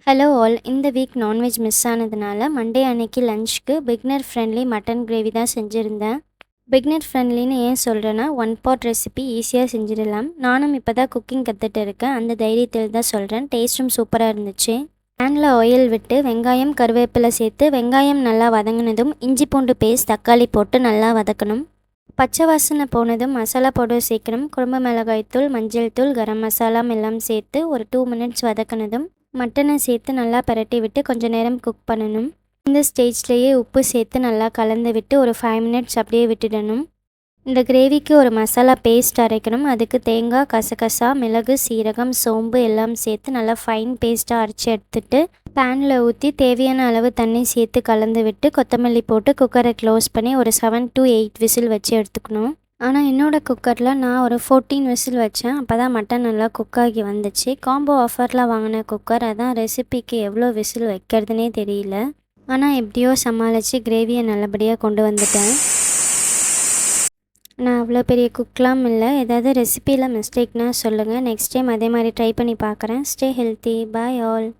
Hello all. இந்த week non veg miss ஆனதுனால Monday அன்னைக்கு லஞ்சுக்கு பிகினர் ஃப்ரெண்ட்லி மட்டன் கிரேவி தான் செஞ்சுருந்தேன். பிகினர் ஃப்ரெண்ட்லின்னு ஏன் சொல்கிறேன்னா, ஒன் பாட் ரெசிபி ஈஸியாக செஞ்சிடலாம். நானும் இப்போ தான் குக்கிங் கற்றுட்டு இருக்கேன். அந்த தைரியத்தில் தான் சொல்கிறேன். டேஸ்ட்டும் சூப்பராக இருந்துச்சு. பேனில் ஆயில் விட்டு வெங்காயம் கருவேப்பிலை சேர்த்து வெங்காயம் நல்லா வதங்கினதும் இஞ்சி பூண்டு பேஸ்ட் தக்காளி போட்டு நல்லா வதக்கணும். பச்சை வாசனை போனதும் மசாலா பவுடர் சேர்க்கணும். குழம்பு மிளகாய்த்தூள், மஞ்சள் தூள், கரம் மசாலா எல்லாம் சேர்த்து ஒரு 2 மினிட்ஸ் வதக்கினதும் மட்டனை சேர்த்து நல்லா பரட்டி விட்டு கொஞ்சம் நேரம் குக் பண்ணணும். இந்த ஸ்டேஜ்லேயே உப்பு சேர்த்து நல்லா கலந்து விட்டு ஒரு 5 மினிட்ஸ் அப்படியே விட்டுடணும். இந்த கிரேவிக்கு ஒரு மசாலா பேஸ்ட் அரைக்கணும். அதுக்கு தேங்காய், கசகசா, மிளகு, சீரகம், சோம்பு எல்லாம் சேர்த்து நல்லா ஃபைன் பேஸ்ட்டாக அரைச்சி எடுத்துட்டு பேனில் ஊற்றி தேவையான அளவு தண்ணி சேர்த்து கலந்து விட்டு கொத்தமல்லி போட்டு குக்கரை க்ளோஸ் பண்ணி ஒரு 7 to 8 விசில் வச்சு எடுத்துக்கணும். ஆனால் என்னோடய குக்கரில் நான் ஒரு 14 விசில் வச்சேன். அப்போ தான் மட்டன் நல்லா குக் ஆகி வந்துச்சு. காம்போ ஆஃபரில் வாங்கின குக்கர், அதான் ரெசிபிக்கு எவ்வளோ விசில் வைக்கிறதுனே தெரியல. ஆனால் எப்படியோ சமாளித்து கிரேவியை நல்லபடியாக கொண்டு வந்துட்டேன். நான் அவ்வளோ பெரிய குக்லாம் இல்லை. ஏதாவது ரெசிப்பியில் மிஸ்டேக்னால் சொல்லுங்கள். நெக்ஸ்ட் டைம் அதே மாதிரி ட்ரை பண்ணி பார்க்குறேன். Stay healthy. Bye all.